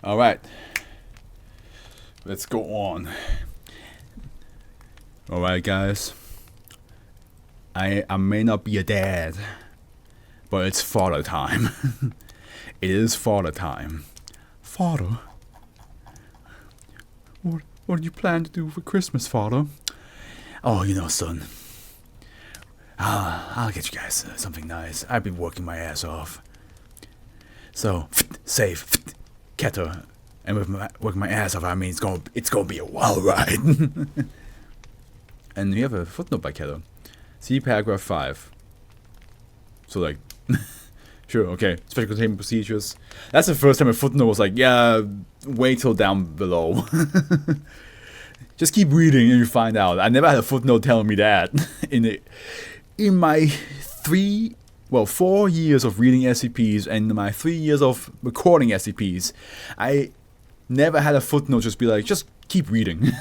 Alright. Let's go on. Alright, guys. I may not be a dad, but it's father time. It is father time. Father? What do you plan to do for Christmas, father? Oh, you know, son. I'll get you guys something nice. I've been working my ass off. So, save, Keter. And with working my ass off, I mean it's gonna be a wild ride. And we have a footnote by Keter. See paragraph 5. So like, sure, okay. Special containment procedures. That's the first time a footnote was like, yeah, wait till down below. Just keep reading and you find out. I never had a footnote telling me that. In my 4 years of reading SCPs and my 3 years of recording SCPs, I never had a footnote just be like, just keep reading.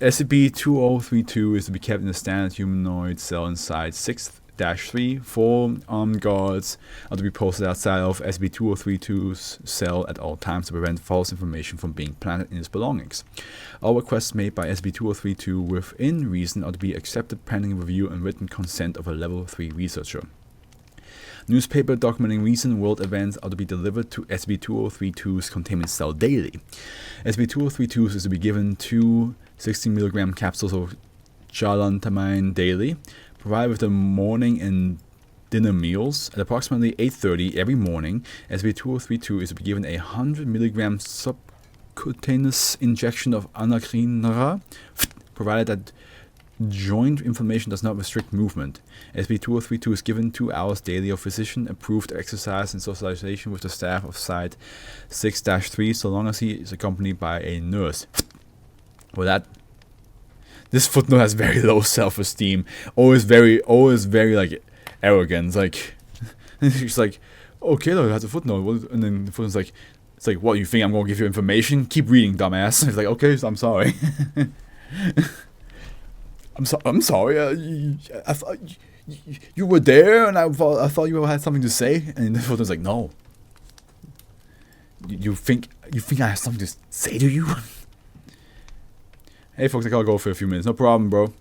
SCP-2032 is to be kept in a standard humanoid cell inside 6-3. 4 armed guards are to be posted outside of SCP-2032's cell at all times to prevent false information from being planted in its belongings. All requests made by SCP-2032 within reason are to be accepted pending review and written consent of a Level 3 researcher. Newspaper documenting recent world events are to be delivered to SCP-2032's containment cell daily. SCP-2032 is to be given 2 60mg capsules of chalantamine daily, provided with the morning and dinner meals. At approximately 8:30 every morning, SCP-2032 is to be given 100mg subcutaneous injection of anakinra, provided that joint inflammation does not restrict movement. SCP-2032 is given 2 hours daily of physician-approved exercise and socialization with the staff of Site 6-3, so long as he is accompanied by a nurse. Well, this footnote has very low self-esteem. Always very like arrogant. Like, she's like, okay, though, it has a footnote, and then the footnote's like, it's like, what, you think I'm gonna give you information? Keep reading, dumbass. It's like, okay, so I'm sorry. I'm sorry. I thought you were there, and I thought you had something to say. And the footnote's like, no. You think I have something to say to you? Hey folks, I gotta go for a few minutes. No problem, bro.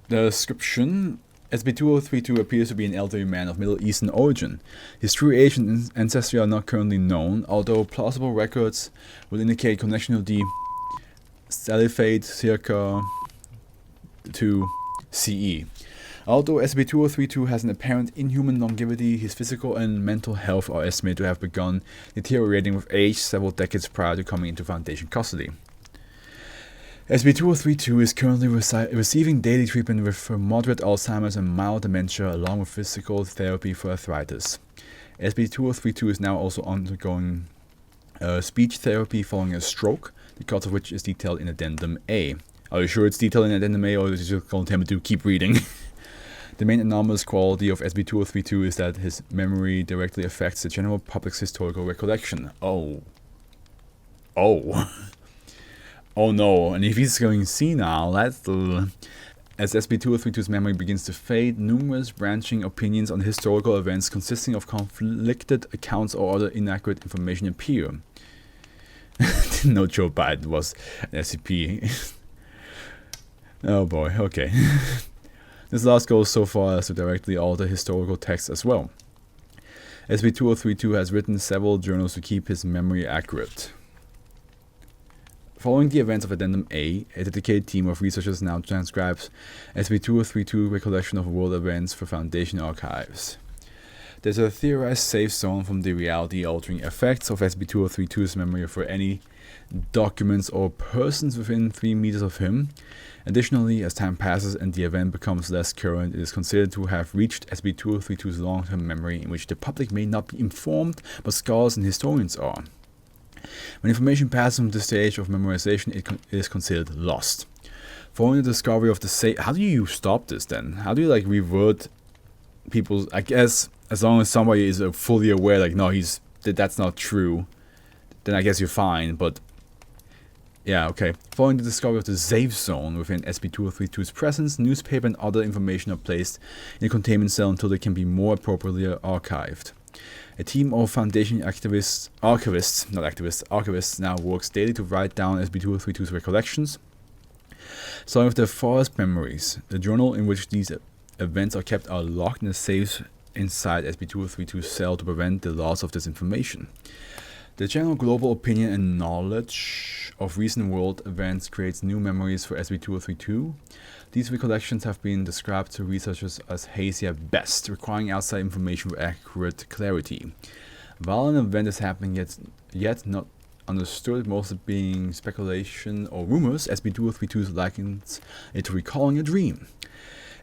The description. SCP-2032 appears to be an elderly man of Middle Eastern origin. His true age and ancestry are not currently known, although plausible records would indicate connection to the Caliphate circa to CE. Although SCP-2032 has an apparent inhuman longevity, his physical and mental health are estimated to have begun deteriorating with age several decades prior to coming into Foundation custody. SCP-2032 is currently receiving daily treatment with moderate Alzheimer's and mild dementia, along with physical therapy for arthritis. SCP-2032 is now also undergoing speech therapy following a stroke, the cause of which is detailed in Addendum A. Are you sure it's detailed in Addendum A, or is it just going to tell me to keep reading? The main anomalous quality of SCP-2032 is that his memory directly affects the general public's historical recollection. Oh no, and if he's going senile, that's the... As SCP-2032's memory begins to fade, numerous branching opinions on historical events consisting of conflicted accounts or other inaccurate information appear. Didn't know Joe Biden was an SCP. Oh boy, okay. This last goes so far as to directly alter historical texts as well. SCP-2032 has written several journals to keep his memory accurate. Following the events of Addendum A, a dedicated team of researchers now transcribes SCP-2032 recollection of world events for Foundation archives. There's a theorized safe zone from the reality-altering effects of SCP-2032's memory for any documents or persons within 3 meters of him. Additionally, as time passes and the event becomes less current, it is considered to have reached SCP-2032's long-term memory, in which the public may not be informed, but scholars and historians are. When information passes from the stage of memorization, it is considered lost. Following the discovery of the safe... How do you stop this then? How do you like revert people's... I guess as long as somebody is fully aware, like, no, that's not true, then I guess you're fine, but... Yeah, okay. Following the discovery of the safe zone within SCP-2032's presence, newspaper and other information are placed in a containment cell until they can be more appropriately archived. A team of Foundation archivists now works daily to write down SB2032's recollections. Some of the forest memories. The journal in which these events are kept are locked in a safe inside SB2032's cell to prevent the loss of this information. The general global opinion and knowledge of recent world events creates new memories for SB2032. These recollections have been described to researchers as hazy at best, requiring outside information for accurate clarity. While an event is happening yet not understood, most of it being speculation or rumors, SB2032 likens it to recalling a dream.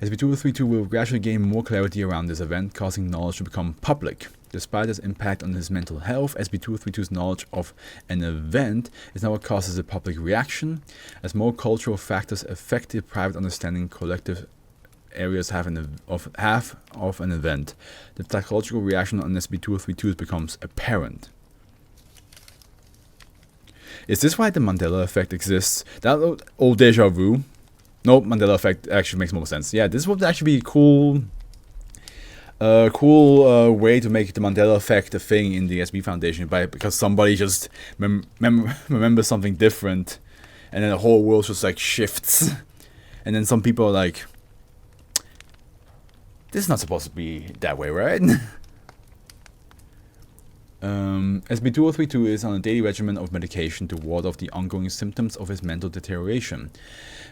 SB2032 will gradually gain more clarity around this event, causing knowledge to become public. Despite its impact on his mental health, SB2032's knowledge of an event is not what causes a public reaction, as more cultural factors affect the private understanding collective areas have of an event. The psychological reaction on SB2032 becomes apparent. Is this why the Mandela effect exists? That old deja vu? Nope, Mandela effect actually makes more sense. Yeah, this would actually be cool way to make the Mandela effect a thing in the SB Foundation, because somebody just remembers something different, and then the whole world just like shifts, and then some people are like, "This is not supposed to be that way, right?" SB2032 is on a daily regimen of medication to ward off the ongoing symptoms of his mental deterioration.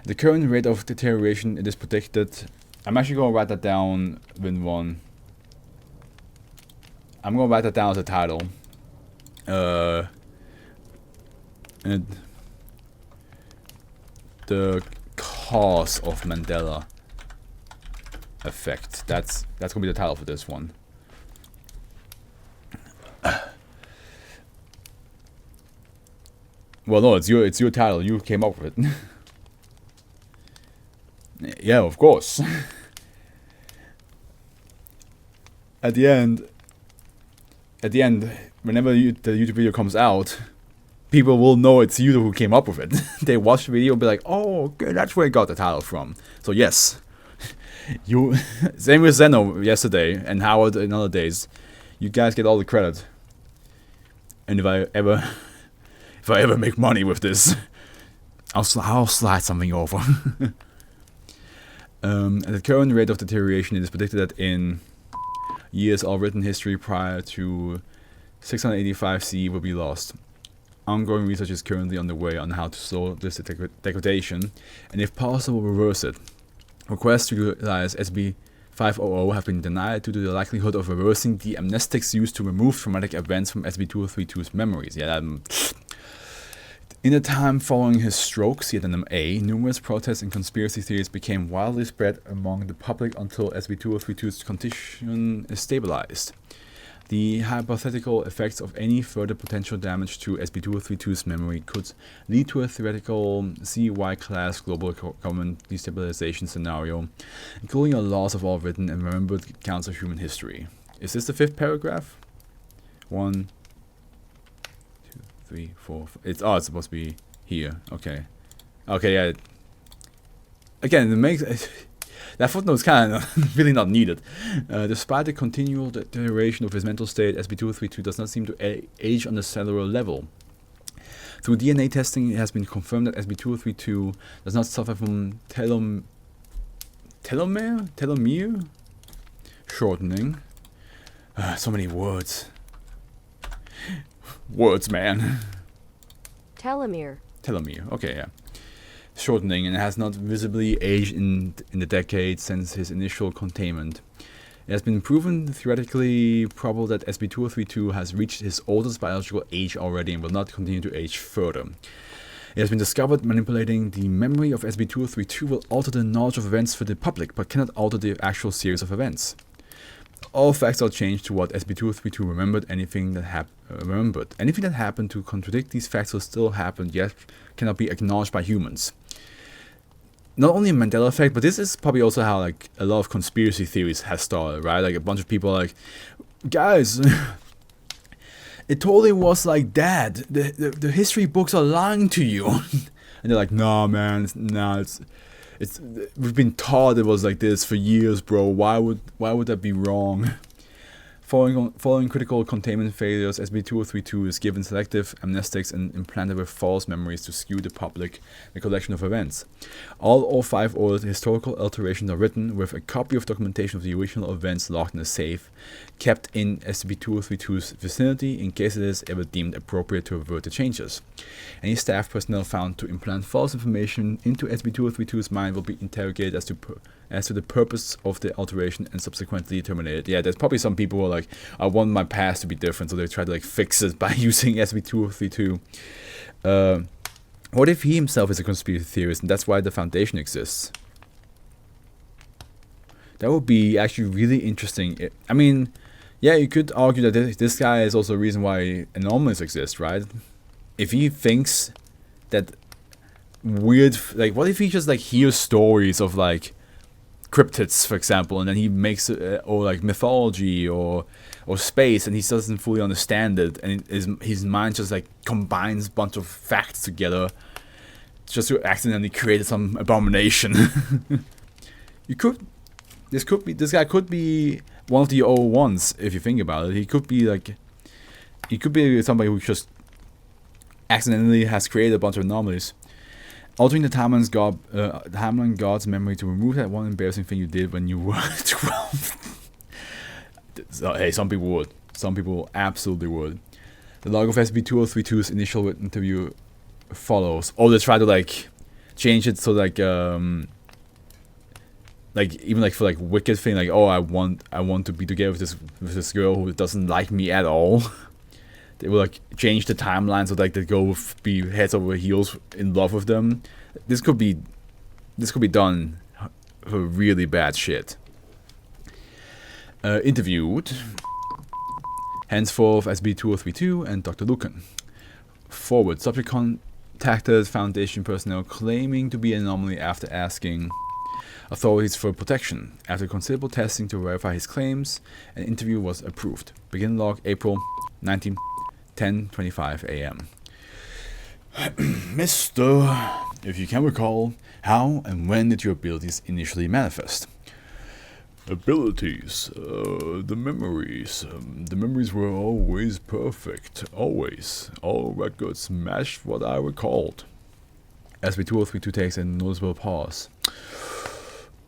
The current rate of deterioration it is predicted. I'm actually going to write that down in one. I'm going to write that down as a title. The cause of Mandela effect. That's going to be the title for this one. Well, no, it's your title. You came up with it. Yeah, of course. At the end, whenever the YouTube video comes out, people will know it's you who came up with it. They watch the video and be like, "Oh, okay, that's where I got the title from." So yes, you. Same with Zeno yesterday and Howard in other days. You guys get all the credit. And if I ever make money with this, I'll slide something over. At the current rate of deterioration, it is predicted that in years all written history prior to 685 CE will be lost. Ongoing research is currently underway on how to slow this degradation, and if possible, reverse it. Requests to utilize SB500 have been denied due to the likelihood of reversing the amnestics used to remove traumatic events from SB2032's memories. Yeah, in the time following his stroke, CNMA, numerous protests and conspiracy theories became widely spread among the public until SB2032's condition is stabilized. The hypothetical effects of any further potential damage to SB2032's memory could lead to a theoretical CY-class global government destabilization scenario, including a loss of all written and remembered accounts of human history. Is this the fifth paragraph? 1, 2, 3, 4. It's supposed to be here. Okay. Okay. Yeah. Again, it makes. That footnote is kind of really not needed. Despite the continual deterioration of his mental state, SB2032 does not seem to age on the cellular level. Through DNA testing, it has been confirmed that SB2032 does not suffer from telomere shortening. So many words. Words, man. Telomere. Okay, yeah. Shortening, and has not visibly aged in the decades since his initial containment. It has been proven theoretically probable that SB2032 has reached his oldest biological age already and will not continue to age further. It has been discovered manipulating the memory of SB2032 will alter the knowledge of events for the public, but cannot alter the actual series of events. All facts are changed to what SB2032 remembered. Anything that happened to contradict these facts will still happen, yet cannot be acknowledged by humans. Not only a Mandela effect, but this is probably also how like a lot of conspiracy theories has started, right? Like a bunch of people are like, guys, it totally was like that. The history books are lying to you, and they're like, nah, man, it's we've been taught it was like this for years, bro. Why would that be wrong? Following critical containment failures, SCP-2032 is given selective amnestics and implanted with false memories to skew the public recollection of events. All 05 ordered historical alterations are written with a copy of documentation of the original events locked in a safe, kept in SCP-2032's vicinity in case it is ever deemed appropriate to avert the changes. Any staff personnel found to implant false information into SCP-2032's mind will be interrogated as to the purpose of the alteration and subsequently terminated. Yeah, there's probably some people who are like, I want my past to be different, so they try to like fix it by using SCP-2032. What if he himself is a conspiracy theorist and that's why the Foundation exists? That would be actually really interesting. I mean, yeah, you could argue that this guy is also a reason why anomalies exist, right? If he thinks that weird, like, what if he just like hears stories of like cryptids, for example, and then he makes or like mythology or space, and he doesn't fully understand it, and his mind just like combines a bunch of facts together just to accidentally create some abomination. This guy could be one of the old ones if you think about it. He could be somebody who just accidentally has created a bunch of anomalies. Altering the timeline God's memory to remove that one embarrassing thing you did when you were 12. So, hey, some people would. Some people absolutely would. The log of SCP-2032's initial interview follows. Or they try to like change it so like even like for like wicked thing, like, oh, I want to be together with this girl who doesn't like me at all. They will like change the timeline so like the girl will be heads over heels in love with them. This could be done for really bad shit. Interviewed. Henceforth SCP-2032 and Dr. Lucan. Forward. Subject contacted Foundation personnel claiming to be an anomaly after asking authorities for protection. After considerable testing to verify his claims, an interview was approved. Begin log April 19, 10:25 a.m. Mr. If you can recall, how and when did your abilities initially manifest? Abilities, the memories. The memories were always perfect, always. All records matched what I recalled. SCP-2032 takes a noticeable pause.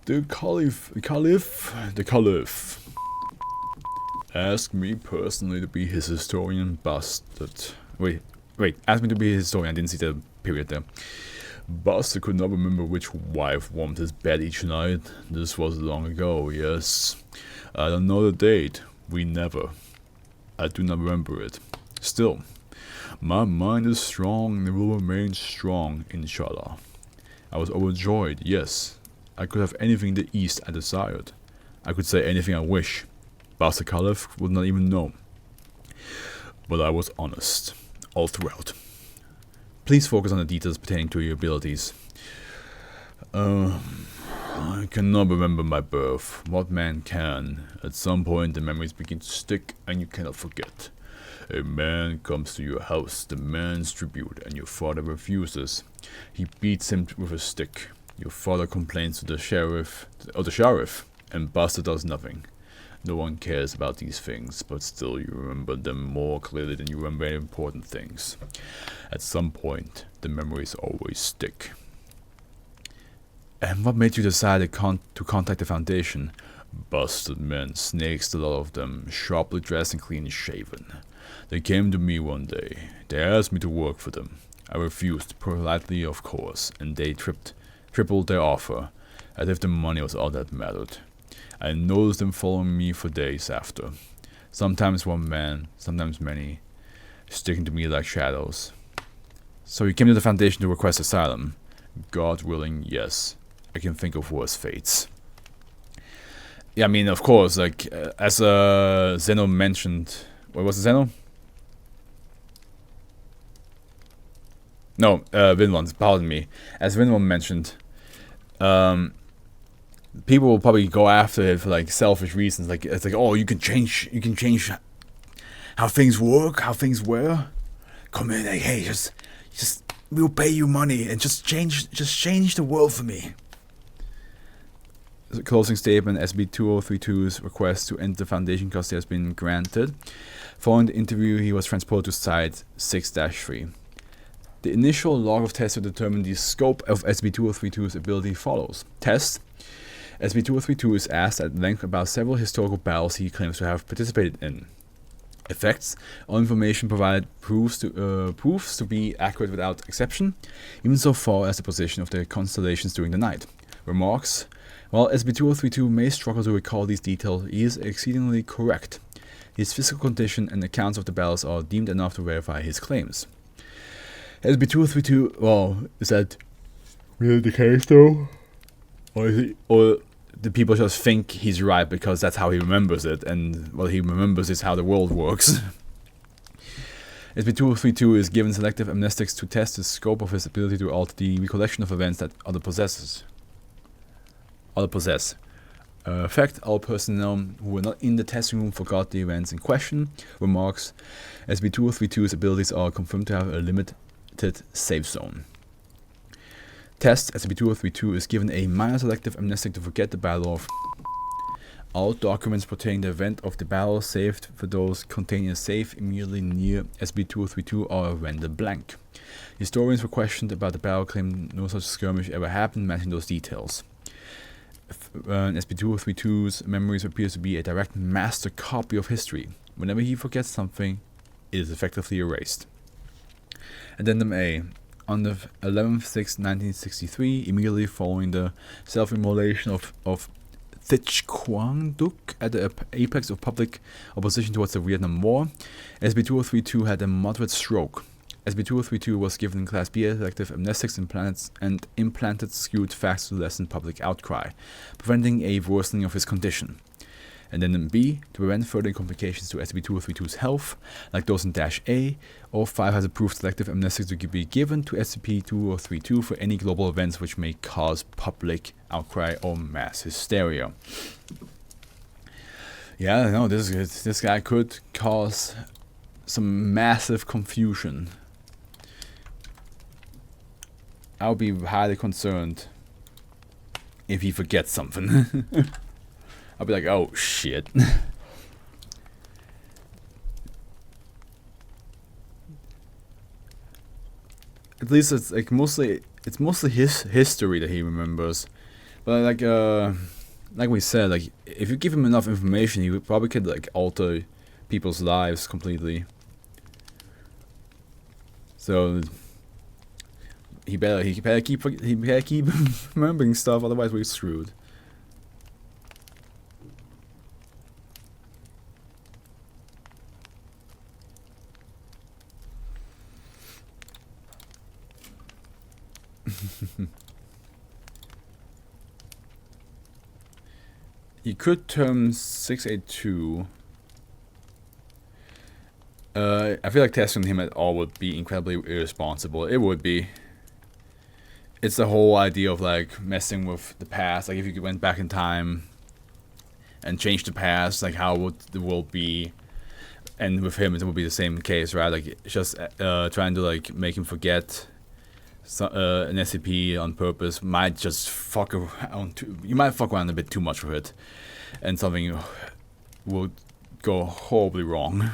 The Caliph asked me personally to be his historian. Bastard. Wait, asked me to be his historian. I didn't see the period there. Buster could not remember which wife warmed his bed each night. This was long ago, yes. I don't know the date. I do not remember it. Still, my mind is strong and it will remain strong, inshallah. I was overjoyed, yes. I could have anything in the East I desired. I could say anything I wish. Buster Caliph would not even know. But I was honest, all throughout. Please focus on the details pertaining to your abilities. I cannot remember my birth. What man can? At some point the memories begin to stick and you cannot forget. A man comes to your house, demands tribute, and your father refuses. He beats him with a stick. Your father complains to the sheriff, and Buster does nothing. No one cares about these things, but still you remember them more clearly than you remember important things. At some point, the memories always stick. And what made you decide to contact the Foundation? Busted men, snakes, a lot of them, sharply dressed and clean shaven. They came to me one day. They asked me to work for them. I refused, politely of course, and they tripled their offer, as if the money was all that mattered. I noticed them following me for days after. Sometimes one man, sometimes many, sticking to me like shadows. So you came to the Foundation to request asylum? God willing, yes. I can think of worse fates. Yeah, I mean, of course, like, as Zeno mentioned... What was it, Zeno? No, Vinland, pardon me. As Vinland mentioned, people will probably go after it for like selfish reasons. Like, it's like, oh, you can change how things work, how things were. Come in, like, hey, just we'll pay you money and just change the world for me. closing statement, SCP-2032's request to enter Foundation custody has been granted. Following the interview, he was transported to Site 6-3. The initial log of tests to determine the scope of SCP-2032's ability follows. Test: SCP-2032 is asked at length about several historical battles he claims to have participated in. Effects: all information provided proves to be accurate without exception, even so far as the position of the constellations during the night. Remarks: while SCP-2032 may struggle to recall these details, he is exceedingly correct. His physical condition and accounts of the battles are deemed enough to verify his claims. SCP-2032, well, is that really the case though? Or the people just think he's right because that's how he remembers it, and what he remembers is how the world works. SCP-2032 is given selective amnestics to test the scope of his ability to alter the recollection of events that others possess. Fact: all personnel who were not in the testing room forgot the events in question. Remarks: SCP-2032's abilities are confirmed to have a limited safe zone. Test: SCP-2032 is given a minor selective amnestic to forget the Battle of. All documents pertaining to the event of the battle, saved for those contained in a safe immediately near SCP-2032, are rendered blank. Historians were questioned about the battle, claimed no such skirmish ever happened, matching those details. SCP-2032's memories appears to be a direct master copy of history. Whenever he forgets something, it is effectively erased. Addendum A. On the 11/6/1963, immediately following the self-immolation of Thich Quang Duc at the apex of public opposition towards the Vietnam War, SCP-2032 had a moderate stroke. SCP-2032 was given Class B selective amnestics and implanted skewed facts to lessen public outcry, preventing a worsening of his condition. And then B, to prevent further complications to SCP-2032's health, like those in -A, O5 has approved selective amnestics to be given to SCP-2032 for any global events which may cause public outcry or mass hysteria. Yeah, no, this guy could cause some massive confusion. I would be highly concerned if he forgets something. I'll be like, oh shit. At least it's like mostly his history that he remembers. But like we said, like if you give him enough information, he probably could like alter people's lives completely. So he better keep remembering stuff, otherwise we're screwed. You could term 682. I feel like testing him at all would be incredibly irresponsible. It would be. It's the whole idea of like messing with the past. Like if you went back in time and changed the past, like how would the world be? And with him, it would be the same case, right? Like it's just trying to like make him forget. So, an SCP on purpose might just fuck around. You might fuck around a bit too much with it, and something will go horribly wrong.